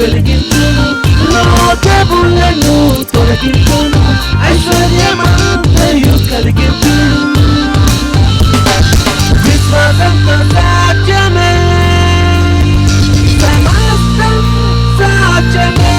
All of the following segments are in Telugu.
వెలిగించును, లోకములను తొలగించును, ఐశ్వర్యమంతయు కలిగించును. విశ్వాసంతో సాధ్యమే, సమస్తం సాధ్యమే.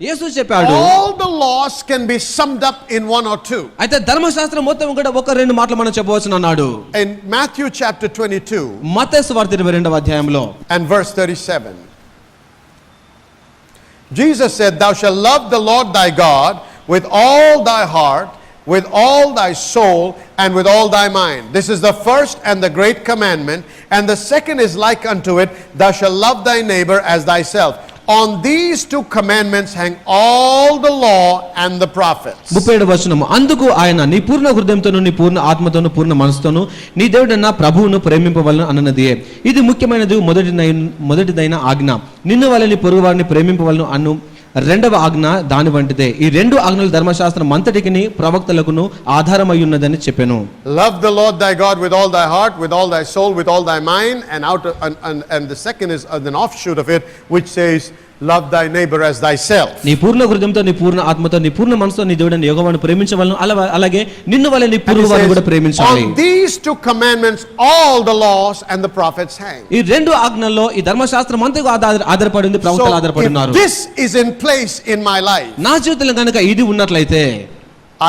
యేసు చెప్పాడు, all the laws can be summed up in one or two. అయితే ధర్మశాస్త్రం మొత్తం కూడా ఒక రెండు మాటలు మనం చెప్పవచ్చు అన్నాడు. In Matthew chapter 22 మత్తయి సువార్త 22వ అధ్యాయంలో and verse 37, Jesus said, "Thou shalt love the Lord thy God with all thy heart, with all thy soul, and with all thy mind. This is the first and the great commandment, and the second is like unto it, thou shalt love thy neighbor as thyself. On these two commandments hang all the law and the prophets." 37వ వచనం, అందుకు ఆయన నీ పూర్ణ హృదయంతోను నీ పూర్ణ ఆత్మతోను పూర్ణ మనసుతోను నీ దేవుడైన ప్రభువును ప్రేమింపవలెను అన్నది ఇది ముఖ్యమైనది, మొదటిదైన ఆజ్ఞ. నిన్ను వలె నీ పొరుగు వారిని ప్రేమింపవలెను అను రెండవ ఆజ్ఞ దాని వంటిదే. ఈ రెండు ఆజ్ఞలు ధర్మశాస్త్రం అంతటికి ప్రవక్తలకును ఆధారమై ఉన్నదని చెప్పాను. Love the Lord thy God with all thy heart, with all thy soul, with all thy mind, and the second is an offshoot of it, which says love thy neighbor as thyself. నీ పూర్ణ హృదయంతో నీ పూర్ణ ఆత్మతో నీ పూర్ణ మనసుతో నీ దేవుడైన యెహోవాను ప్రేమించవలెను, అలాగే నిన్ను వలె నీ పొరుగు వారిని కూడా ప్రేమించాలి. On these two commandments all the laws and the prophets hang. ఈ రెండు ఆజ్ఞల్లో ఈ ధర్మశాస్త్రం అంతగా ఆధారపడి ఉంది, ప్రవక్తలు ఆధారపడి ఉన్నారు. If this is in place in my life, నా జీవితంలో గనుక ఇది ఉన్నట్లయితే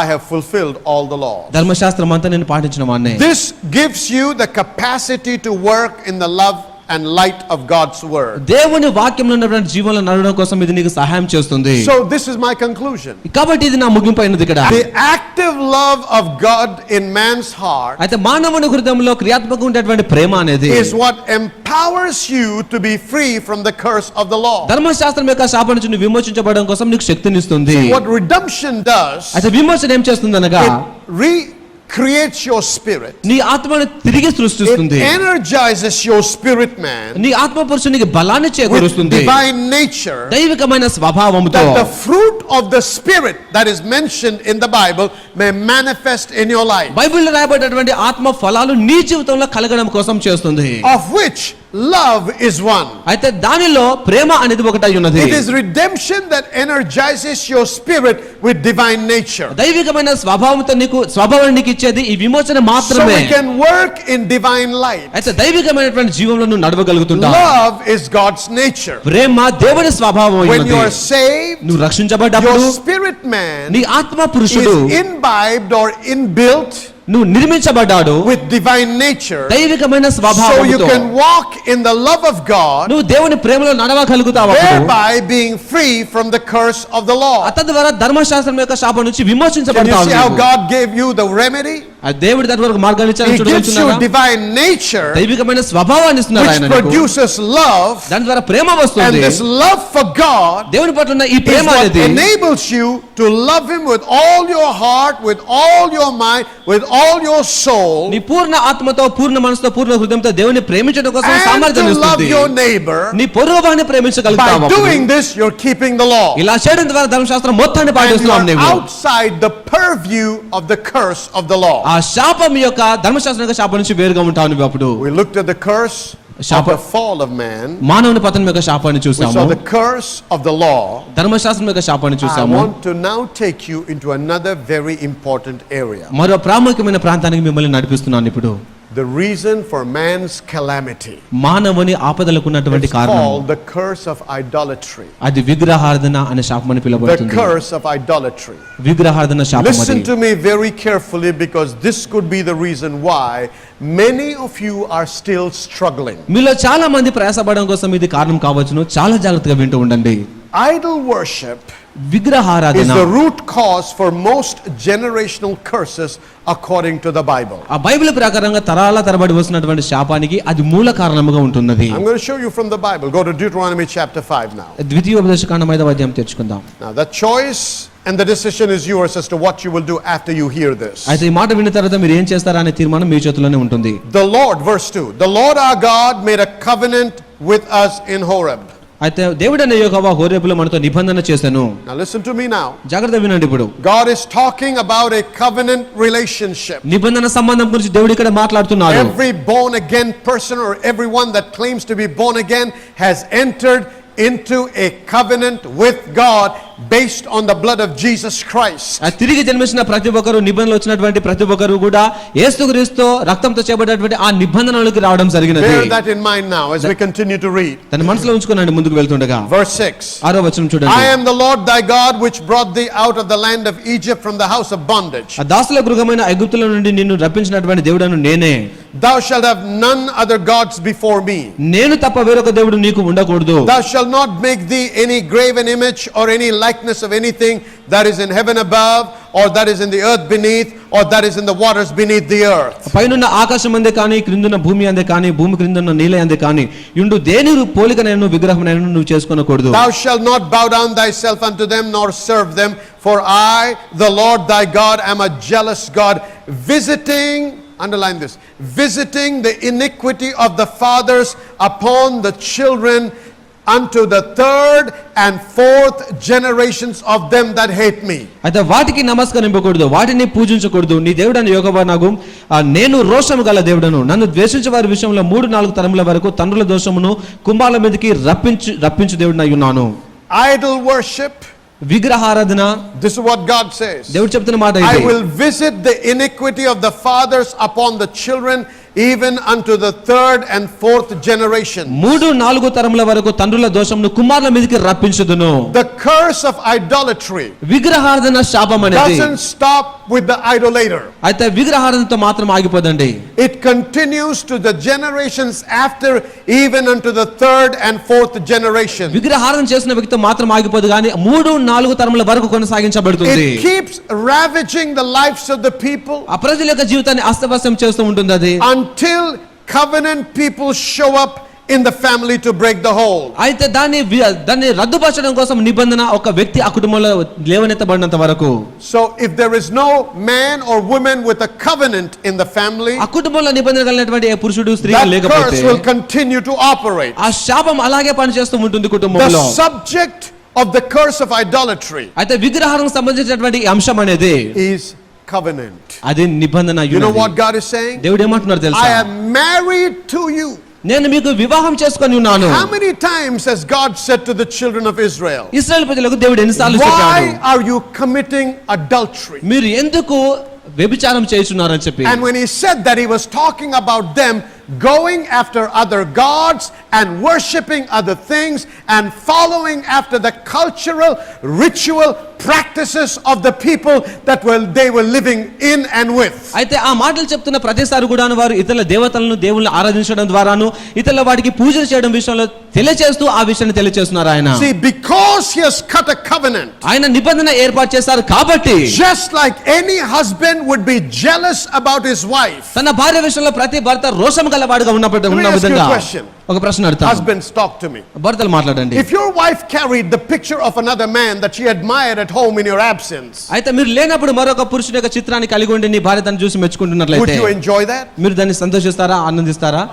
I have fulfilled all the law. ధర్మశాస్త్రం అంతా నేను పాటించిన వాడినే. This gives you the capacity to work in the love and light of God's word. దేవుని వాక్యంలో ఉన్నటువంటి జీవనంలో నడవడం కోసం ఇది నీకు సహాయం చేస్తుంది. So this is my conclusion. కాబట్టి ఇది నా ముగింపు అయినది ఇక్కడ. The active love of God in man's heart అయితే మానవుని హృదయంలో క్రియాత్మకంగా ఉండేటువంటి ప్రేమ అనేది is what empowers you to be free from the curse of the law. ధర్మశాస్త్రం యొక్క శాపం నుంచి నువ్వు విమోచించబడడం కోసం నీకు శక్తినిస్తుంది. What redemption does, అయితే విమోచన ఏం చేస్తుంది అనగా creates your spirit. నీ ఆత్మను తిరిగి సృష్టిస్తుంది. It energizes your spirit man. నీ ఆత్మ పురుషునికి బలాన్ని చేకూరుస్తుంది. Divine nature. దైవికమైన స్వభావముతో. That the fruit of the spirit that is mentioned in the Bible may manifest in your life. బైబిల్లో రాయబడినటువంటి ఆత్మ ఫలాలు నీ జీవితంలో కలగడం కోసం చేస్తుంది. Of which love is one. అయితే దానిలో ప్రేమ అనేది ఒకటై ఉన్నది. It is redemption that energizes your spirit with divine nature. దైవికమైన స్వభావంతో నీకు స్వభావానికి ఇచ్చేది ఈ విమోచన మాత్రమే. So we can work in divine light. అయితే దైవికమైనటువంటి జీవంలో నువ్వు నడవగలుగుతుంటావు. Love is God's nature. ప్రేమ దేవుని స్వభావం అయి ఉన్నది. When you are saved, నువ్వు రక్షించబడ్డప్పుడు your spirit man నీ ఆత్మ పురుషుడు is imbibed or inbuilt నువ్వు నిర్మించబడ్డాడు with divine nature. దైవికమైన స్వభావంతో. So you can walk in the love of God. నువ్వు దేవుని ప్రేమలో నడవగలుగుతావు. Thereby being free from the curse of the law. తద్వారా ధర్మశాస్త్రం యొక్క శాపం నుంచి విమోచించబడతావు. Can you see how God gave you the remedy? ఆ దేవుడి దాని వరకు మార్గాన్ని ఇచ్చాడు. He gives you divine nature, దైవికమైన స్వభావాన్ని ఇస్తున్నాడు ఆయన which నీకు. produces love. దాని ద్వారా ప్రేమ వస్తుంది. And this love for God దేవుని పట్ల ఉన్న ఈ ప్రేమ అనేది enables you to love him with all your heart, with all your mind, with all your soul. నీ పూర్ణ ఆత్మతో పూర్ణ మనసుతో పూర్ణ హృదయంతో దేవుని ప్రేమించడం కోసం సామర్థ్యం ఇస్తుంది. And to love your neighbor. నీ పొరుగువారిని ప్రేమించగలుగుతావు. By doing this you're keeping the law. ఇలా చేయడం ద్వారా ధర్మశాస్త్రం మొత్తాన్ని పాటిస్తున్నావు నీవు. Outside the purview of the curse of the law. ఆ శాపం యొక్క ధర్మశాస్త్రం యొక్క శాపం నుంచి వేరుగా ఉంటావు నువ్వు. అప్పుడు we looked at the curse of the fall of man. మానవుని పతనం యొక్క శాపాన్ని చూసాము. We saw the curse of the law. ధర్మశాస్త్రం యొక్క శాపాన్ని చూసాము. I want to now take you into another very important area. మరో ప్రాముఖ్యమైన ప్రాంతానికి మిమ్మల్ని నడిపిస్తున్నాను ఇప్పుడు. The reason for man's calamity, మానవుని ఆపదలకు ఉన్నటువంటి కారణం, called the curse of idolatry. అది విగ్రహారాధన అనే శాపమని పిలువబడుతుంది. The curse of idolatry. విగ్రహారాధన శాపం. Listen to me very carefully, because this could be the reason why many of you are still struggling. మీలో చాలా మంది ప్రయాసపడడం కోసం ఇది కారణం కావచ్చును. చాలా జాగ్రత్తగా వింటూ ఉండండి. Idol worship విగ్రహారాధన is the root cause for most generational curses according to the Bible. ఆ బైబిల్ ప్రకారంగా తరాల తరబడి వస్తున్నటువంటి శాపానికి అది మూల కారణముగా ఉంటున్నది. I'm going to show you from the Bible. Go to Deuteronomy chapter 5 now. ద్వితీయోపదేశకాండం 5వ అధ్యాయం తెచ్చుకుందాం. Now the choice and the decision is yours as to what you will do after you hear this. అయితే ఈ మాట విన్న తర్వాత మీరు ఏం చేస్తారా అనే తీర్మానం మీ చేతిలోనే ఉంటుంది. The Lord, verse 2, the Lord our God made a covenant with us in Horeb. అయితే దేవుడైన యెహోవా హోరేబులో మనతో నిబంధన చేశాను. Now listen to me now. జాగ్రత్త వినండి. ఇప్పుడు God is talking about a covenant relationship. నిబంధన సంబంధం గురించి దేవుడు ఇక్కడ మాట్లాడుతున్నాడు. Every born again person or everyone that claims to be born again has entered into a covenant with God based on the blood of Jesus Christ. తిరిగి జన్మించిన ప్రతి ఒక్కరు, నిబంధనలు వచ్చినటువంటి ప్రతి ఒక్కరు కూడా యేసుక్రీస్తు రక్తంతో చేయబడినటువంటి ఆ నిబంధనలకు రావడం జరిగినది. Bear that in mind now as we continue to read. తన మనసులో ఉంచుకోనండి ముందుకు వెళ్తుండగా. Verse 6. 6వ వచనం చూడండి. I am the Lord thy God which brought thee out of the land of Egypt from the house of bondage. ఆ దాసుల గృహమైన ఐగుప్తులో నుండి నిన్ను రప్పించినటువంటి దేవుడను నేనే. Thou shalt have none other gods before me. నేను తప్ప వేరొక దేవుడు నీకు ఉండకూడదు. Thou shalt not make thee any graven image or any likeness of anything that is in heaven above or that is in the earth beneath or that is in the waters beneath the earth. పైనున్న ఆకాశం అందే కానీ క్రిందున్న భూమి అందే కానీ భూమి క్రిందున్న నీళ్ళ అందే కానీ ఇండు దేని పోలికనైనా విగ్రహమునైనా నువ్వు చేసుకొనకూడదు. Thou shalt not bow down thyself unto them nor serve them, for I the Lord thy God am a jealous God, visiting, underline this, visiting the iniquity of the fathers upon the children unto the third and fourth generations of them that hate me. అయితే వాటికి నమస్కరింపకూడదు, వాటిని పూజించకూడదు. నీ దేవుడని యెహోవా నాకు నేను రోషము గల దేవుడను, నన్ను ద్వేషించే వారి విషయంలో 3-4 తరముల వరకు తండ్రుల దోషమును కుంభాల మీదకి రప్పించు దేవుడనై ఉన్నాను. Idol worship, విగ్రహారాధన, this is what God says. దేవుడు చెప్తున్న మాట I ఇది. will visit the iniquity of the fathers upon the children even unto the third and fourth generation. 3-4 తరముల వరకు తండ్రుల దోషమును కుమారుల మీదకి రప్పించుదును. The curse of idolatry విగ్రహారాధన శాపం అనేది doesn't stop with the idolater. అయితే విగ్రహారాధనతో మాత్రం ఆగిపోదండి. It continues to the generations after, even unto the third and fourth generation. విగ్రహారాధన చేసిన వ్యక్తి మాత్రం ఆగిపోదు కానీ 3-4 తరముల వరకు కొనసాగించబడుతుంది. It keeps ravaging the lives of the people ఆ ప్రజల యొక్క జీవితాన్ని అస్తవ్యస్తం చేస్తూ ఉంటుంది అది, until covenant people show up in the family to break the hold. అయితే దాన్ని రద్దుపరచడం కోసం నిబంధన ఒక వ్యక్తి ఆ కుటుంబంలో లేవనెత్తబడినంత వరకు. So if there is no man or woman with a covenant in the family, ఆ కుటుంబంలో నిబంధన కలిగినటువంటి ఏ పురుషుడు స్త్రీ that లేకపోతే curse will continue to operate. ఆ శాపం అలాగే పనిచేస్తూ ఉంటుంది The కుటుంబంలో. subject of the curse of idolatry అయితే విగ్రహానికి సంబంధించినటువంటి ఈ అంశం అనేది is covenant. అది నిబంధన. You know what God is saying? దేవుడు ఏమంటున్నారు తెలుసా? I am married to you. నేను మీకు వివాహం చేసుకొని ఉన్నాను. How many times has God said to the children of Israel, ఇశ్రాయేలు ప్రజలకు దేవుడు ఎన్నిసార్లు చెప్పాడు, why are you committing adultery? మీరు ఎందుకు వ్యభిచారం చేస్తున్నారని చెప్పి. And when he said that, he was talking about them going after other gods and worshiping other things and following after the cultural ritual practices of the people that they were living in and with. అయితే ఆ మాటలు చెప్తున్న ప్రతిసారి కూడా వారు ఇతరుల దేవతలను దేవుళ్ళని ఆరాధించడం ద్వారాను ఇతరుల వాటికి పూజలు చేయడం విషయంలో తెలియజేస్తూ ఆ విషయాన్ని తెలియజేస్తున్నారు ఆయన. See, because he has cut a covenant, ఆయన నిబంధన ఏర్పాటు చేశారు కాబట్టి, just like any husband would be jealous about his wife. తన భార్య విషయంలో ప్రతి భర్త రోషం గలవాడుగా ఉన్న విధంగా ఒక ప్రశ్న అడుగుతాను. Husbands, talk to me. భర్తలు మాట్లాడండి. If your wife carried the picture of another man that she admired at home in your absence, అయితే మీరు లేనప్పుడు మరొక పురుషుని యొక్క చిత్రాన్ని కలిగి ఉండి నీ భార్య తను చూసి మెచ్చుకుంటున్నట్లయితే would you enjoy that? మీరు దాన్ని సంతోషిస్తారా, ఆనందిస్తారా?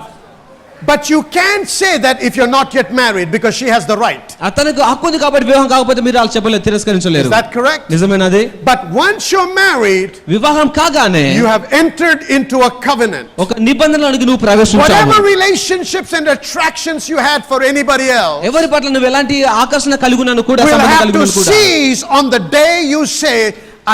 But you can't say that if you're not yet married, because she has the right. అతనికి హక్కు ఉంది కాబట్టి వివాహం కాకపోతే మీరు వాళ్ళు చెప్పలేదు, తిరస్కరించలేరు. Is that correct? నిజమేనది. But once you're married, వివాహం కాగానే you have entered into a covenant. ఒక నిబంధనలోకి నువ్వు ప్రవేశించావు. Whatever relationships and attractions you had for anybody else, ఎవరి పట్ల నువ్వు ఎలాంటి ఆకర్షణ కలిగి ఉన్నాను కూడా will సంబంధం have కలిగి to ఉన్నాను కూడా cease on the day you say,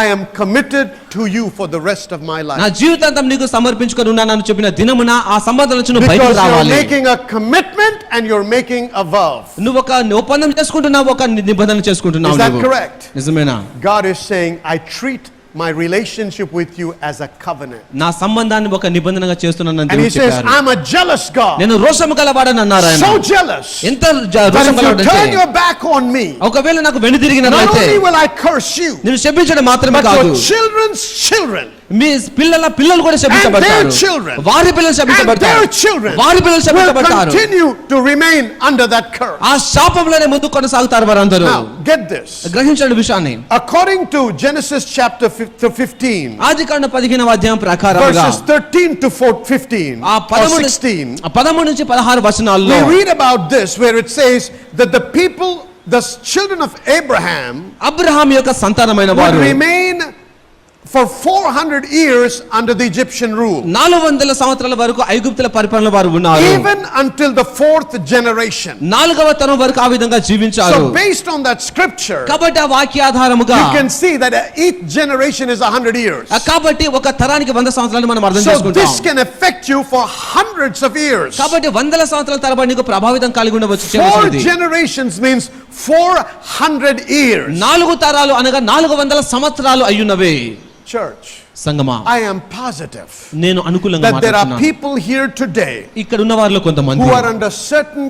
I am committed to you for the rest of my life. నా జీవితాంతం నీకు సమర్పించుకొని ఉన్నానని చెప్పిన దినమున ఆ సంబంధం నుంచి నువ్వు బయటకు Because you're రావాలి. making a commitment and you're making a vow. నువ్వు ఒక ఒప్పందం చేసుకుంటున్నావు, ఒక నిబంధన చేసుకుంటున్నావు. Is that నువ్వు. correct? నిజమేనా? God is saying, I treat my relationship with you as a covenant. నా సంబంధాన్ని ఒక నిబంధనగా చేస్తున్నానని And he దేవుడు says, చెప్పారు. I'm a jealous God. నేను రోషము గలవాడని అన్నారు ఆయన. So jealous ఎంత that రోషం if you గలవాడంటే turn your back on me, ఒకవేళ నాకు వెను not తిరిగినట్లయితే only will I curse you, నేను శపించడం మాత్రమే but కాదు, your children's children మీ పిల్లలు కూడా శపించబడతారు, And their children. వారి పిల్లలు and శపించబడతారు, their children వారి పిల్లలు will శపించబడతారు. continue to remain under that curse. ఆ శాపంలోనే ముందు కొనసాగుతారు వారందరూ. Now, get this. గ్రహించండి విషయాన్ని. According to Genesis chapter 15, ఆదికాండ 15వ అధ్యాయం ప్రకారంగా verses 13 to 15, ఆ or 16, 13 నుంచి 16 వచనాల్లో we read about this where it says that the people, the children of Abraham, Abraham యొక్క సంతానమైన would వారు remain for 400 years under the Egyptian rule. 400 సంవత్సరాల వరకు ఐగుప్తుల పరిపాలన వారు ఉన్నారు. Even until the 4th generation. 4వ తరం వరకు ఆ విధంగా జీవించారు. So based on that scripture, కాబట్టి ఆ వాక్యాధారముగా you can see that each generation is 100 years. కాబట్టి ఒక తరానికి 100 సంవత్సరాలు మనం అర్థం So చేసుకుంటాం. this can affect you for hundreds of years. కాబట్టి 100 సంవత్సరాల తరబడి నీకు ప్రభావితం కలిగి ఉండవచ్చు. 4 generations means 400 years. 4 తరాలు అనగా 400 సంవత్సరాలు అయ్యున్నవే. Church, సంగమా, I am positive నేను అనుకూలంగా that there are మాట్లాడుతున్నాను. people here today ఇక్కడ ఉన్న వారిలో కొంతమంది who are under certain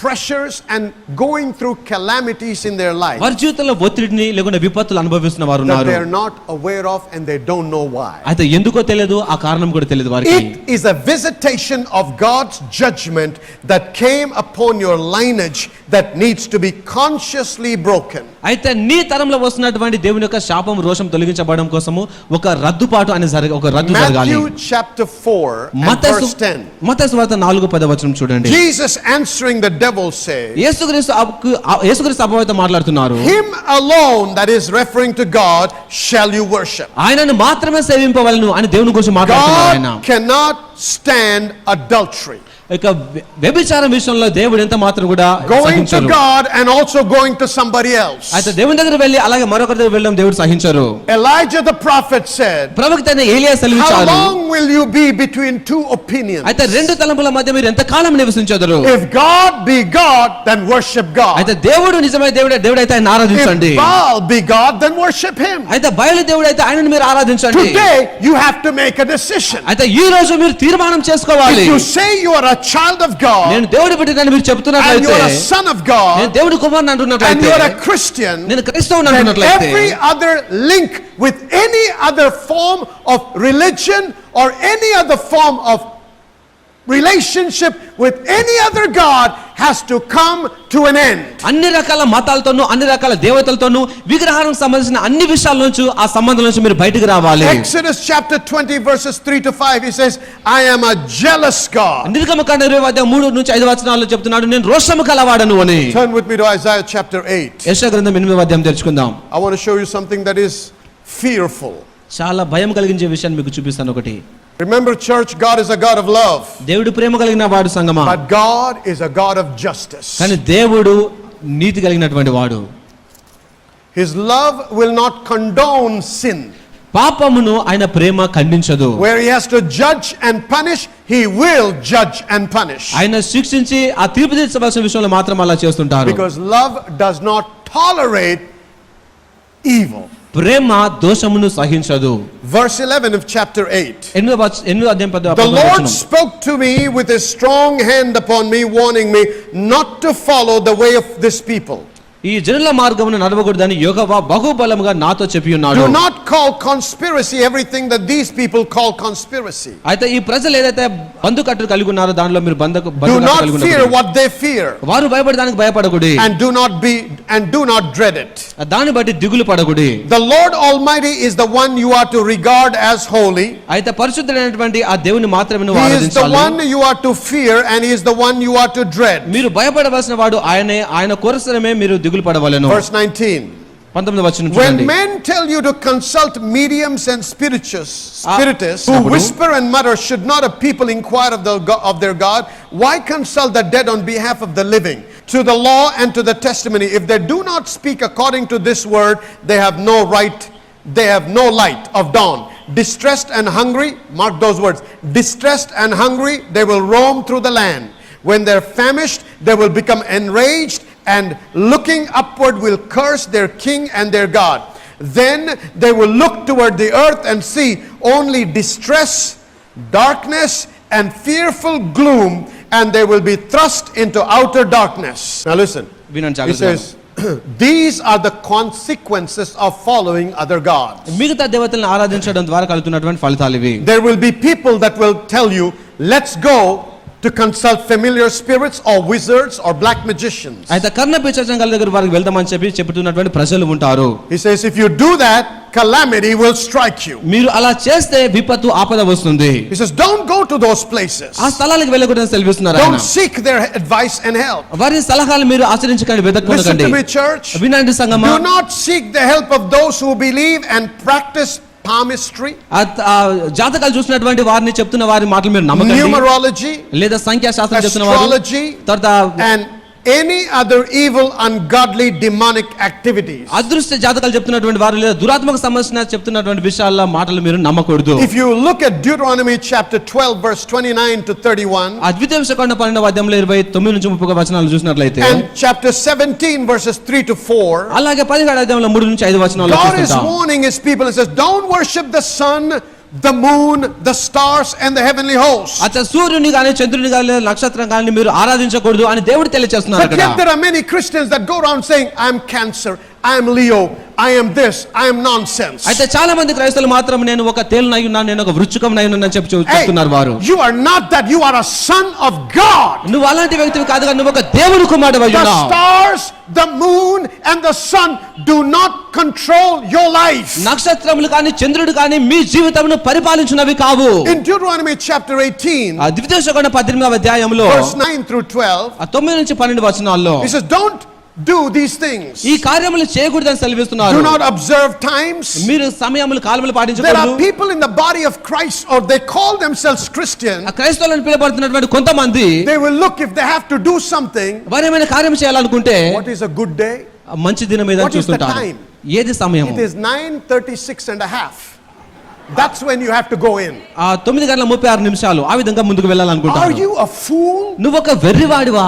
pressures and going through calamities in their life వారి జీవితంలో ఒత్తిడిని లేకుండా విపత్తులు అనుభవిస్తున్న వారు that ఉన్నారు. they are not aware of and they don't know why. అయితే ఎందుకో తెలియదు, ఆ కారణం కూడా తెలియదు వారికి. It is a visitation of God's judgment that came upon your lineage that needs to be consciously broken. అయితే నీ తరంలో వస్తున్నటువంటి దేవుని యొక్క శాపం రోషం తొలగించబడడం కోసము ఒక రద్దుపాటు అనే ఒక రద్దు జరగాలి. Matthew chapter 4 and verse 10. మత్తయి సువార్త 4:10 వచనం చూడండి. Jesus answering the devil says, యేసుక్రీస్తు అపవాదితో మాట్లాడుతున్నారు. Him alone, that is referring to God, shall you worship. ఆయనను మాత్రమే సేవింపవలెను అని దేవుని గురించి మాట్లాడుతున్నారు ఆయన. God cannot stand adultery. ఇక వ్యభిచారం విషయంలో దేవుడు ఎంత మాత్రం కూడా Going to సహించరు. God and also going to somebody else. అయితే దేవుని దగ్గర వెళ్ళి అలాగే మరొకరి దగ్గర వెళ్ళడం దేవుడు సహించరు. Elijah the prophet said, ప్రవక్త అయిన ఏలియా How సెలవిచ్చారు, long will you be between two opinions? అయితే రెండు తలంపుల మధ్య మీరు ఎంత కాలం నివసించదురు? If God be God, then worship God. అయితే దేవుడు నిజమైన దేవుడైతే ఆయన ఆరాధించండి. If Baal be God, then worship him. అయితే బయలు దేవుడైతే ఆయనను మీరు ఆరాధించండి. Today you have to make a decision. అయితే ఈ రోజు మీరు తీర్మానం చేసుకోవాలి. If you say you are a child of God, నేను దేవుడి బిడ్డని మీరు and చెప్తున్నట్లయితే, you are a son of God, నేను దేవుడి కుమారుని and అంటున్నట్లయితే, you are a Christian, నేను క్రైస్తవుని then అంటున్నట్లయితే, every other link with any other form of religion or any other form of relationship with any other God has to come to an end. అన్ని రకాల మతాలతోనూ అన్ని రకాల దేవతలతోనూ విగ్రహానికి సంబంధించిన అన్ని విషయాల నుంచి ఆ సంబంధం నుంచి మీరు బయటికి రావాలి. Exodus chapter 20 verses 3 to 5, he says, I am a jealous God. నిర్గమకాండ 20:3 నుంచి 5 వచనాల్లో చెప్తున్నాడు, నేను రోషము కలవాడను అని. Turn with me to Isaiah chapter 8. యెషయా గ్రంథం 8వ అధ్యాయం తెరుచుకుందాం. I want to show you something that is fearful. చాలా భయం కలిగించే విషయాన్ని మీకు చూపిస్తాను ఒకటి. Remember, church, God is a God of love, దేవుడు ప్రేమ కలిగిన వాడు సంగమా, but God is a God of justice. కానీ దేవుడు నీతి కలిగినటువంటి వాడు. His love will not condone sin. పాపమును ఆయన ప్రేమ ఖండించదు. Where he has to judge and punish, he will judge and punish. ఆయన శిక్షించి ఆ తీర్పు తీర్చవలసిన విషయంలో మాత్రం అలా చేస్తుంటారు. Because love does not tolerate evil. ప్రేమ దోషమును సహించదు. Verse 11 of chapter 8. 8వ అధ్యాయం 10వ The Lord వచనం. spoke to me with his strong hand upon me, warning me not to follow the way of this people. ఈ జనుల మార్గమును నడవకూడదని యెహోవా బహుబలముగా నాతో చెప్పి ఉన్నాడు. Do not call conspiracy everything that these people call conspiracy. అయితే ఈ ప్రజలు ఏదైతే బందుకట్టు కలిగి ఉన్నారో దానిలో మీరు Do not fear what they fear, వారు భయపడడానికి భయపడకూడి, and do not dread it. దాన్ని బట్టి దిగులు పడకూడి. The Lord Almighty is the one you are to regard as holy. అయితే పరిశుద్ధుడైనటువంటి ఆ దేవుని మాత్రమే నువ్వు He is the ఆరాధించాలి. one you are to fear, and he is the one you are to dread. మీరు భయపడవలసిన వాడు ఆయనే, ఆయన కోసమే మీరు దిగులు పడవలెను. Verse 19. 19వ వచనం When చూడండి. men tell you to consult mediums and spiritists who Appudu. whisper and mutter, should not a people inquire of their God? Why consult the dead on behalf of the living? To the law and to the testimony, if they do not speak according to this word, they have no right, they have no light of dawn. Distressed and hungry, mark those words, distressed and hungry, they will roam through the land. When they're famished, they will become enraged, and looking upward will curse their king and their God. Then they will look toward the earth and see only distress, darkness, and fearful gloom, and they will be thrust into outer darkness. Now listen, వినండి he జాగ్రత్తగా. says, These are the consequences of following other gods. మిగతా దేవతలను ఆరాధించడం ద్వారా కలుగుతున్నటువంటి ఫలితాలు ఇవి. There will be people that will tell you, let's go to consult familiar spirits or wizards or black magicians. అయితే కర్ణ పిశాచం దగ్గర వారికి వెళ్తామని చెప్పి చెబుతున్నటువంటి ప్రజలు ఉంటారు. He says, if you do that, calamity will strike you. మీరు అలా చేస్తే విపత్తు ఆపద వస్తుంది. He says, don't go to those places. ఆ స్థలాలకు వెళ్ళకూడదని సెలవిస్తున్నారు ఆయన. Don't seek their advice and help. వారి సలహాలు మీరు ఆచరించకండి, Listen వెతకకండి. to me, church. వినండి సంగమా. Do not seek the help of those who believe and practice palmistry, జాతకాలు చూసినటువంటి వారిని చెప్తున్న వారి మాటలు మీరు నమ్మకండి. numerology, లేదా సంఖ్యాశాస్త్రం చెప్తున్న వారు, astrology, తర్వాత and any other evil, ungodly, demonic activities. అదృష్ట జాతకాలు చెప్తున్నటువంటి వారు లేదా దురాత్మకు సంబంధించిన చెప్తున్నటువంటి విషయాల మాటలు మీరు నమ్మకూడదు. If you look at Deuteronomy chapter 12 verse 29 to 31, ద్వితీయోపదేశకాండ 12వ అధ్యాయంలో 29 నుంచి 30 వచనాలు చూసినట్లయితే, and chapter 17 verses 3 to 4, అలాగే 17వ అధ్యాయంలో 3 నుంచి 5 వచనాలు God is చూస్తాం. warning his people and says, don't worship the sun, the moon, the stars and the heavenly hosts. అచ్చా సూర్యుని గాని చంద్రుని గాని నక్షత్రం గాని మీరు ఆరాధించకూడదు అని దేవుడు తెలియజేస్తున్నారు But అక్కడ. yet there are many Christians that go around saying, I am Cancer, I am Leo, I am this, I am nonsense. అయితే చాలా మంది క్రైస్తవులు మాత్రం నేను ఒక తేలునై ఉన్నాను, నేను ఒక వృశ్చికంనై ఉన్నాను అని చెప్పి చెప్తున్నారు వారు. You are not that, you are a son of God. నువ్వు అలాంటి వ్యక్తివి కాదు కానీ నువ్వు ఒక దేవుని కుమారుడు అయి The ఉన్నావు. stars, the moon and the sun do not control your life. నక్షత్రములు కానీ చంద్రుడు కానీ మీ జీవితమును పరిపాలించునవి కావు. In Deuteronomy chapter 18 ద్వితీయోపదేశకాండ 18వ అధ్యాయంలో verse 9 through 12, 9 నుంచి 12 వచనాల్లో he says, don't do these things. ఈ కార్యములు చేయకూడదని సెలవిస్తున్నారు. Do not observe times. మీరు సమయములు కాలములు There పాటించకూడదు. are people in the body of Christ, or they call themselves Christian. క్రైస్తవులను పిలువబడుతున్నటువంటి కొంతమంది They will look if they have to do something. వారు ఏమైనా కార్యం చేయాలనుకుంటే What is a good day? మంచి దినం మీద What is the చూస్తుంటారు. time? ఏది సమయం? It is 9:36 and a half. That's when you have to go in. 9:36 ఆ విధంగా ముందుకు Are వెళ్ళాలనుకుంటారు. you a fool? నువ్వు ఒక వెర్రివాడివా?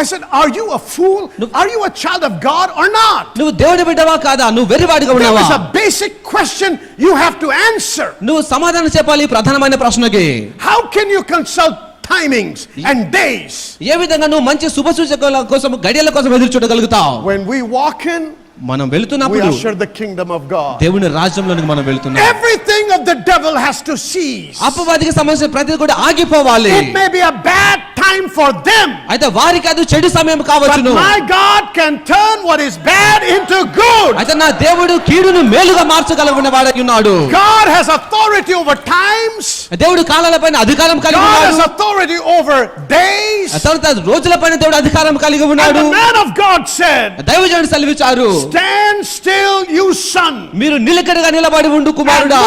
I said, are you a fool? Are you a child of God or not? నువ్వు దేవుడి బిడ్డవా కాదా? నువ్వు వెర్రివాడిగా There ఉన్నావా? is a basic question you have to answer. నువ్వు సమాధానం చెప్పాలి ఈ ప్రధానమైన ప్రశ్నకి. How can you consult timings and days? ఏ విధంగా నువ్వు మంచి శుభ సూచకల కోసం గడియల కోసం ఎదురు చూడగలుగుతావు? When we walk in, మనం we వెళ్తున్నప్పుడు usher the kingdom of God. దేవుని రాజ్యంలోనికి మనం వెళ్తున్నాం. Everything of the devil has to cease. అపవాదికి సంబంధించిన ప్రతిదీ కూడా ఆగిపోవాలి. It may be a bad time for them, అయితే వారికి అది చెడు సమయం but కావచ్చును. my God can turn what is bad into good. అయితే నా దేవుడు కీడును మేలుగా మార్చగలిగిన వాడై ఉన్నాడు. God has authority over times. దేవుడు కాలాలపైన అధికారం కలిగి God has ఉన్నాడు. authority over days. తర్వాత రోజులపైన దేవుడు అధికారం కలిగి And ఉన్నాడు. the man of God said, దైవజనుడు సెలవిచ్చారు, stand still, you son. మీరు నిలకడగా నిలబడి ఉండు And కుమారుడా.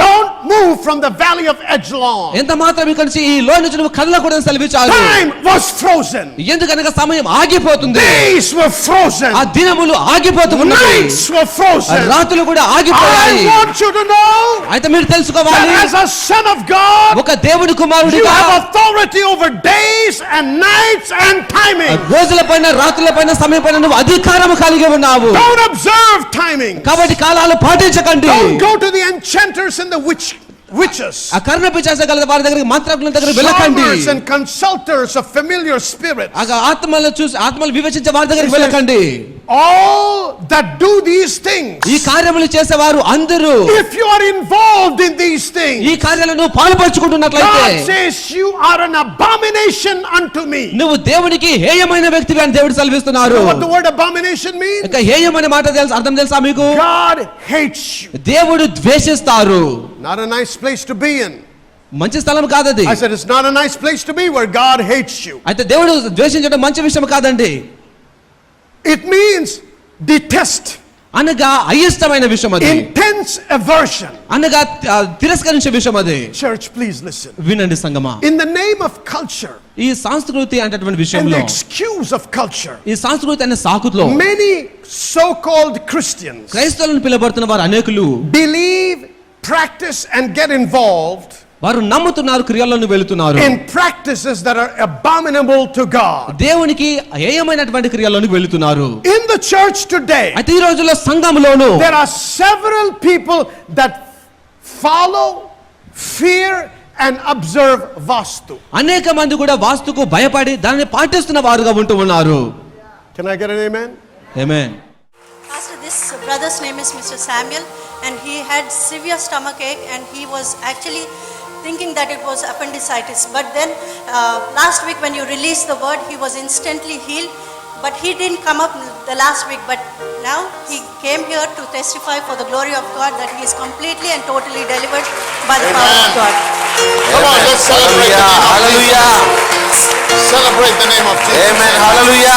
don't move from the valley of Edgelon. ఎంత మాత్రం ఇక్కడి నుంచి ఈ లోయ నుంచి నువ్వు కదలకూడదని సెలవిచ్చారు. Time was frozen. ఎందుకనగా సమయం ఆగిపోతుంది. Days were frozen. ఆ దినములు ఆగిపోతున్నాయి. Nights were frozen. రాత్రులు కూడా ఆగిపోయాయి. I want you to know అయితే మీరు తెలుసుకోవాలి, that as a son of God, ఒక దేవుడి you కుమారుడిగా have authority over days and nights and timing. రోజులపైన రాత్రులపైన సమయపైన నువ్వు అధికారం కలిగి ఉన్నావు. Don't observe timing. కాబట్టి కాలాలు పాటించకండి. Don't go to the enchanters and the witches, ఆ కర్ణ పిశాచగల వారి దగ్గరికి మంత్రజ్ఞుల దగ్గరికి వెళ్ళకండి. charmers and consulters of familiar spirits. ఆ ఆత్మలను చూసి ఆత్మలు వివేచించే వారి దగ్గరికి వెళ్ళకండి. All that do these things, ఈ కార్యములు చేసేవారు అందరూ if you are involved in these things, ఈ కార్యాలను పాల్పంచుకుంటున్నట్లయితే God says you are an abomination unto me. నువ్వు దేవునికి హేయమైన వ్యక్తివి అని దేవుడు సెలవిస్తున్నారు. You know what the word abomination means? ఇక హేయమైన మాట తెలుసు, అర్థం తెలుసా మీకు? God hates you. దేవుడు ద్వేషిస్తారు. Not a nice place to be in. మంచి స్థలం కాదది. I said it's not a nice place to be where God hates you. అయితే దేవుడు ద్వేషించడం మంచి విషయం కాదండి. It means detest, అనగా అయిష్టమైన విషయం అది. intense aversion. అనగా తిరస్కరించే విషయం అది. Church, please listen. వినండి సంగమా. In the name of culture ఈ సంస్కృతి అనేటువంటి and the విషయంలో, excuse of culture, ఈ సంస్కృతి అనే సాకులో many so-called Christians క్రైస్తవులను పిలువబడుతున్న వారు అనేకులు believe, practice and get involved వారు నమ్ముతున్నారు, క్రియల్లోకి వెళుతున్నారు, in practices that are abominable to God. దేవునికి హేయమైనటువంటి క్రియల్లోకి వెళుతున్నారు. In the church today, అయితే ఈ రోజుల్లో సంఘములోను there are several people that follow, fear and observe vastu. అనేక మంది కూడా వాస్తుకు భయపడి దానిని పాటిస్తున్న వారుగా ఉంటూ ఉన్నారు. Can I get an amen? Amen. Pastor, this brother's name is Mr. Samuel, and he had severe stomach ache, and he was actually thinking that it was appendicitis. But then last week when you released the word, he was instantly healed. But he didn't come up the last week, but now he came here to testify for the glory of God that he is completely and totally delivered by the power of God. Come on, let's celebrate the name of hallelujah Jesus. Celebrate the name of Jesus. ఆమేన్ హల్లెలూయా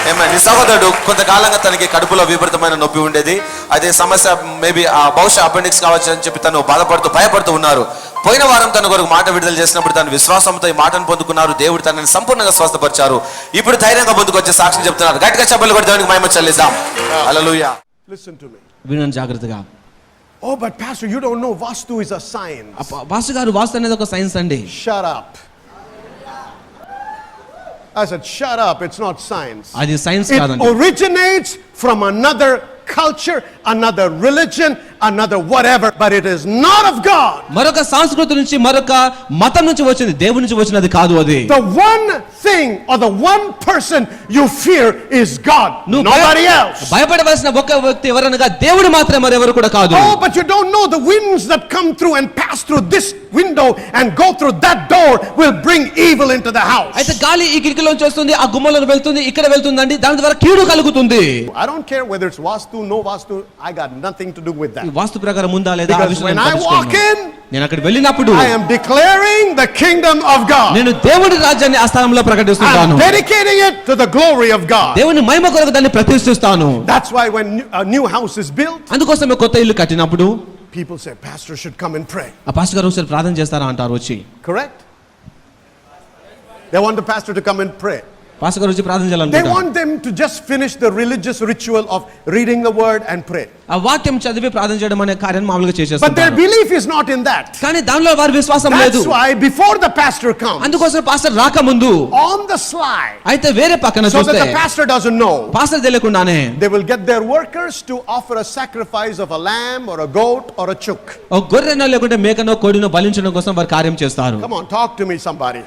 ఆమేన్. ఈ సహోదరుడు కొంతకాలంగా తనకి కడుపులో విపరీతమైన నొప్పి ఉండేది. అదే సమస్య మేబీ బహుశా అపెండిక్స్ కావచ్చు అని చెప్పి తను బాధపడుతూ భయపడుతూ ఉన్నారు. పోయిన వారం తన కొరకు మాట విడుదల చేసినప్పుడు తను విశ్వాసంతో ఈ మాటను పొందుకున్నారు. దేవుడు తనని సంపూర్ణంగా స్వస్థపరిచారు. ఇప్పుడు ధైర్యంగా ముందుకొచ్చే సాక్ష్యం చెప్తున్నారు. గట్టిగా చప్పట్లు కొట్టి దేవునికి మహిమ చెల్లిద్దాం. హల్లెలూయా. Listen to me. వినండి జాగ్రత్తగా. Oh, but Pastor, you don't know Vastu is a science. Pastor గారు వాస్తు అనేది ఒక సైన్స్ అండి. Shut up. I said, shut up. It's not science. అది సైన్స్ It కాదండి. originates from another culture, another religion, another whatever, but it is not of God. మరొక సంస్కృతి నుంచి మరొక మతం నుంచి వచ్చింది, దేవుడి నుంచి వచ్చినది కాదు అది. The one thing or the one person you fear is God, nobody else. భయపడవలసిన ఒక వ్యక్తి ఎవరనగా దేవుడు మాత్రమే, మరెవరు కూడా కాదు. Oh, but you don't know the winds that come through and pass through this window and go through that door will bring evil into the house. అయితే గాలి ఈ కిటికీలోంచి వస్తుంది, ఆ గుమ్మలోకి వెళ్తుంది, ఇక్కడ వెళ్తుందండి, దాని ద్వారా కీడు కలుగుతుంది. I don't care whether it's Vastu, no Vastu, I got nothing to do with that. ఈ వాస్తు ప్రకారం ఉందా లేదా ఆ Because విషయం when నేను I walk పట్టించుకోను. in, నేను అక్కడ వెళ్ళినప్పుడు I am declaring the kingdom of God. నేను దేవుడి రాజ్యాన్ని ఆ స్థలంలో ప్రకటిస్తున్నాను. I'm dedicating it to the glory of God. దేవుని మహిమ కొరకు దాన్ని ప్రతిష్ఠిస్తాను. That's why when a new house is built, అందుకోసమే కొత్త ఇల్లు కట్టినప్పుడు people say, Pastor should come and pray. ఆ పాస్టర్ గారు ఒకసారి ప్రార్థన చేస్తారా అంటారు వచ్చి. Correct? They want the pastor to come and pray. Pastor గారు వచ్చి ప్రార్థన They చేయాలనుకుంటారు. want them to just finish the religious ritual of reading the word and pray. ఆ వాక్యం చదివి ప్రార్థన చేయడం అనే కార్యాన్ని మామూలుగా But their చేసేస్తారు. belief is not in that. కానీ దానిలో వారి విశ్వాసం లేదు. That's why before the pastor comes, అందుకోసం పాస్టర్ రాకముందు on the slide, అయితే వేరే పక్కన so that చూస్తే the pastor doesn't know, pastor తెలియకుండానే they will get their workers to offer a sacrifice of a lamb or a goat or a chook. ఒక గొర్రెనో లేకుంటే మేకనో కోడినో బలించడం కోసం వారు కార్యం చేస్తారు. Come on, talk to me, somebody.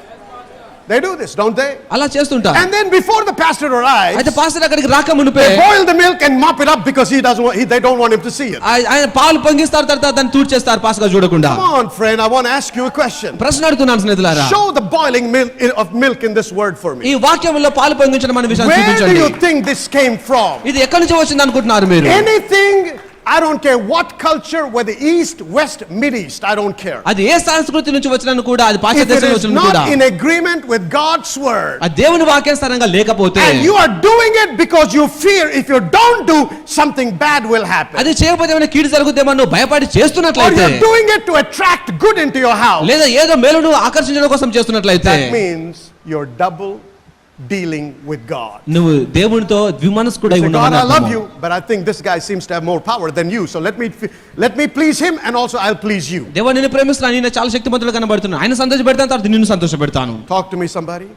They do this, don't they? అలా చేస్తుంటారు. And then before the pastor arrives, అయితే పాస్టర్ అక్కడికి రాక మునిపే they boil the milk and mop it up because they don't want him to see it. ఆయన పాలు పొంగిస్తారు, తర్వాత దాన్ని తూడ్చేస్తారు పాస్టర్ గారు చూడకుండా. Come on, friend, I want to ask you a question. ప్రశ్న అడుగుతున్నాను స్నేహితులారా. Show the boiling of milk in this word for me. ఈ వాక్యంలో పాలు పొంగించడం అనే విషయాన్ని Where do చూపించండి. you think this came from? ఇది ఎక్కడి నుంచి వచ్చింది అనుకుంటున్నారు మీరు? Anything, I don't care what culture, whether east, west, mid east, I don't care. అది ఏ సంస్కృతి నుంచి వచ్చినను కూడా, అది పాశ్చాత్య If it దేశం is వచ్చినను కూడా, not in agreement with God's word, ఆ దేవుని వాక్యానుసారంగా లేకపోతే, and you are doing it because you fear if you don't do, something bad will happen. అది చేయకపోతే ఏమైనా కీడు జరుగుతుందేమో నువ్వు భయపడి Or చేస్తున్నట్లయితే, you're doing it to attract good into your house. లేదా ఏదో మేలును ఆకర్షించడం కోసం చేస్తున్నట్లయితే, That means you're double dealing with God. నువ్వు దేవునితో ద్విమనస్కుడై Say, God, ఉన్నావని I love అర్థము. you, but I think this guy seems to have more power than you. So let me please him, and also I'll please you. దేవా నిన్ను ప్రేమిస్తున్నాను, నేను చాలా శక్తిమంతుడు కనబడుతున్నాను, ఆయన సంతోషపెడతాను, తర్వాత నిన్ను సంతోషపెడతాను. Talk to me, somebody.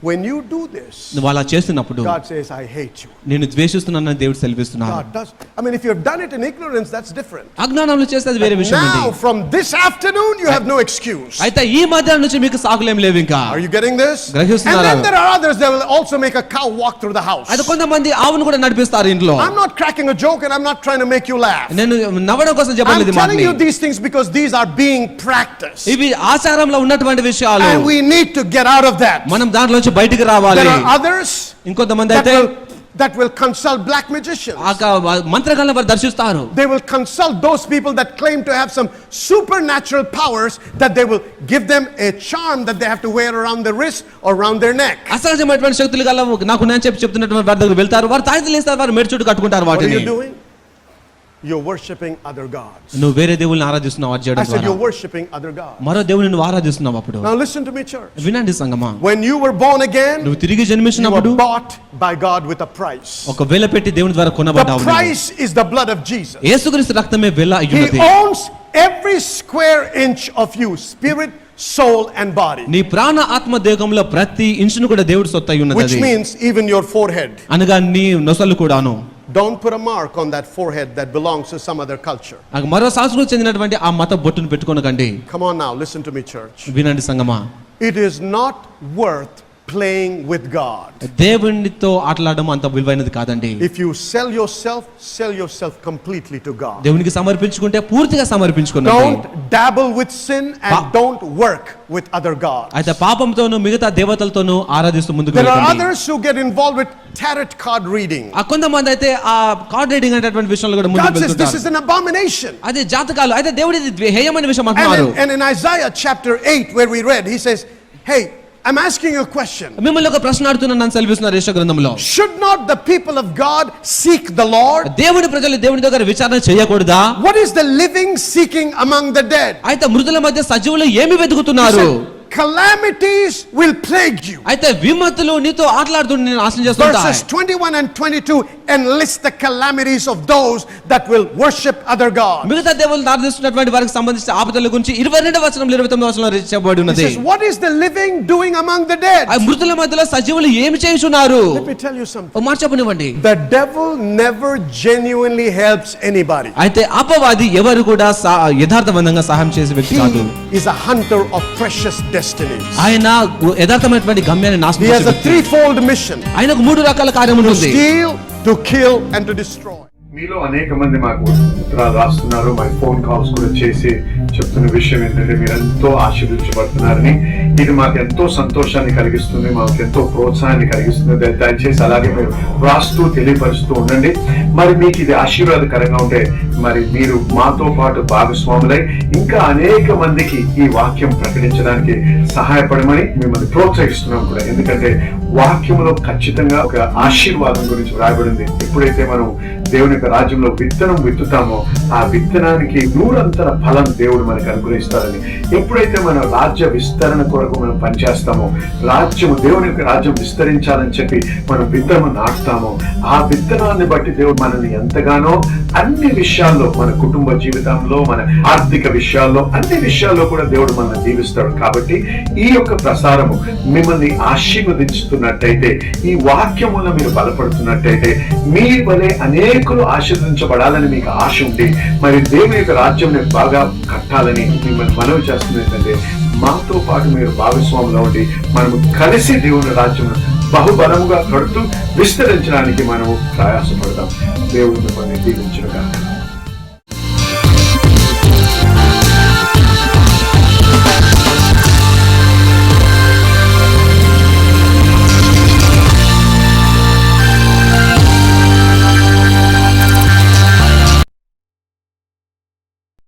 When you do this, నువ్వు అలా చేస్తున్నప్పుడు God says, I hate you. నేను ద్వేషిస్తున్నానని దేవుడు సెలవిస్తున్నాడు. God does. I mean, if you've done it in ignorance, that's different. అజ్ఞానంలో చేస్తే అది వేరే విషయం Now, అండి. from this afternoon, you have no excuse. అయితే ఈ మధ్యాహ్నం నుంచి మీకు సాకులేం లేవు ఇంకా. Are you getting this? And గ్రహిస్తున్నారా? then there are others that will also make a cow walk through the house. అయితే కొంతమంది ఆవును కూడా నడిపిస్తారు ఇంట్లో. I'm not cracking a joke, and I'm not trying to make you laugh. నేను నవ్వడం కోసం I'm చెప్పలేదు telling మాటని. you these things because these are being practiced. ఇవి ఆచారంలో ఉన్నటువంటి విషయాలు. And we need to get out of that. మనం దాంట్లోంచి బయటికి రావాలి. There are others ఇంకొంతమంది that అయితే will consult black magicians. మంత్రగాళ్ళని వారు దర్శిస్తారు. They will consult those people that claim to have some supernatural powers, that they will give them a charm that they have to wear around their wrist or around their neck. అసహజమైనటువంటి శక్తులు గల నాకు నేను చెప్తున్నటువంటి వారి దగ్గర వెళ్తారు, వారు తాయితలు వేస్తారు, వారు మెడ చుట్టూ కట్టుకుంటారు What are వాటిని. you doing? You're worshiping other gods. నువ్వు వేరే దేవుళ్ళని ఆరాధిస్తున్నావు అది I చేయడం said ద్వారా. you're worshiping other gods. మరో దేవుని నువ్వు ఆరాధిస్తున్నావు అప్పుడు. Now listen to me, church. వినండి సంగమా, When you were born again, నువ్వు తిరిగి you జన్మించినప్పుడు were bought by God with a price. ఒక వెల పెట్టి దేవుని ద్వారా The కొనబడ్డావు. price is the blood of Jesus. యేసుక్రీస్తు రక్తమే వెల He అయ్యున్నది. owns every square inch of you, spirit, soul and body. నీ ప్రాణ ఆత్మ దేహంలో ప్రతి ఇంచును కూడా దేవుడు సొత్తు అయి ఉన్నది. Which means even your forehead. అనగా నీ నొసలు కూడాను. Don't put a mark on that forehead that belongs to some other culture. మరో సంస్కృతి చెందినటువంటి ఆ మత బొట్టును పెట్టుకొనకండి. Come on now, listen to me, church. వినండి సంగమా, It is not worth playing with God. దేవునితో ఆటలాడడం అంత విలువైనది కాదండి. If you sell yourself completely to God. దేవునికి సమర్పించుకుంటే పూర్తిగా సమర్పించుకున్నాడు. Don't dabble with sin and don't work with other gods. అయితే పాపంతోను మిగతా దేవతలతోను ఆరాధిస్తూ ముందుకు There are వెళ్ళండి. others who get involved with tarot card reading. ఆ కొంతమంది అయితే ఆ కార్డ్ రీడింగ్ అనేటువంటి విషయంలో కూడా ముందుకు God says this వెళ్తుంటారు. is an abomination. అదే జాతకాలు అయితే దేవుడి హేయమైన విషయం అంటున్నారు. And in Isaiah chapter 8 where we read, he says, hey, I'm asking you a question. మిమ్మల్ని ఒక ప్రశ్న అడుగుతున్నాను సెలవిస్తున్నారు యెషయా గ్రంథంలో. Should not the people of God seek the Lord? దేవుని ప్రజలు దేవుని దగ్గర విచారణ చేయకూడదా? What is the living seeking among the dead? అయితే మృతుల మధ్య సజీవులు ఏమి వెతుకుతున్నారు? Calamities will plague you. అయితే విమతులు నీతో ఆటలాడుతూ నేను నాశనం చేస్తుంటాయి. Verses 21 and 22 enlist the calamities of those that will worship other gods. మిగతా దేవుళ్ళు ఆరాధిస్తున్నటువంటి వారికి సంబంధించిన ఆపదల గురించి 22వ వచనం 29వ వచనంలో చెప్పబడి He ఉన్నది. says, what is the living doing among the dead? ఆ మృతుల మధ్యలో సజీవులు ఏమి చేయుచున్నారు? Let me tell you something. ఒక మాట చెప్పనివ్వండి. The devil never genuinely helps anybody. అయితే అపవాది ఎవరు కూడా యథార్థవంతంగా సహాయం చేసే వ్యక్తి He కాదు. is a hunter of precious destinies. ఆయన యథార్థమైనటువంటి గమ్యాన్ని నాశనం He చేసే has a వ్యక్తి. threefold mission: ఆయనకు 3 రకాల కార్యములు to ఉంది. steal, to kill and to destroy. మీలో అనేక మంది మాకు ఉత్తరాలు రాస్తున్నారు, మరి ఫోన్ కాల్స్ కూడా చేసి చెప్తున్న విషయం ఏంటంటే మీరు ఎంతో ఆశీర్వదించబడుతున్నారని. ఇది మాకు ఎంతో సంతోషాన్ని కలిగిస్తుంది, మాకు ఎంతో ప్రోత్సాహాన్ని కలిగిస్తుంది. దయచేసి అలాగే మీరు రాస్తూ తెలియపరుస్తూ ఉండండి. మరి మీకు ఇది ఆశీర్వాదకరంగా ఉంటే మరి మీరు మాతో పాటు భాగస్వాములై ఇంకా అనేక మందికి ఈ వాక్యం ప్రకటించడానికి సహాయపడమని మిమ్మల్ని ప్రోత్సహిస్తున్నాం కూడా. ఎందుకంటే వాక్యంలో ఖచ్చితంగా ఒక ఆశీర్వాదం గురించి వ్రాయబడింది. ఎప్పుడైతే మనం దేవుని యొక్క రాజ్యంలో విత్తనం విత్తుతామో ఆ విత్తనానికి 100 ఫలం దేవుడు మనకు అనుగ్రహిస్తారని. ఎప్పుడైతే మన రాజ్య విస్తరణ కొరకు మనం పనిచేస్తామో, రాజ్యము దేవుని యొక్క రాజ్యం విస్తరించాలని చెప్పి మనం విత్తనం నాటుతామో, ఆ విత్తనాన్ని బట్టి దేవుడు మనల్ని ఎంతగానో అన్ని విషయాల్లో, మన కుటుంబ జీవితంలో, మన ఆర్థిక విషయాల్లో, అన్ని విషయాల్లో కూడా దేవుడు మనల్ని దీవిస్తాడు. కాబట్టి ఈ యొక్క ప్రసారము మిమ్మల్ని ఆశీర్వదించుతున్నట్టయితే, ఈ వాక్యముల మీరు బలపడుతున్నట్టయితే, మీ వలె అనేకులు ఆశీర్వదించబడాలని మీకు ఆశ ఉండి మరి దేవుని యొక్క రాజ్యం బాగా కట్టాలని మిమ్మల్ని మనవి చేస్తుంది. ఏంటంటే మాతో పాటు మీరు భాగస్వాములు ఉండి మనము కలిసి దేవుని రాజ్యం బహుబలముగా కడుతూ విస్తరించడానికి మనము ప్రయాసపడతాం. దేవుడు మిమ్మల్ని దీవించుగాక.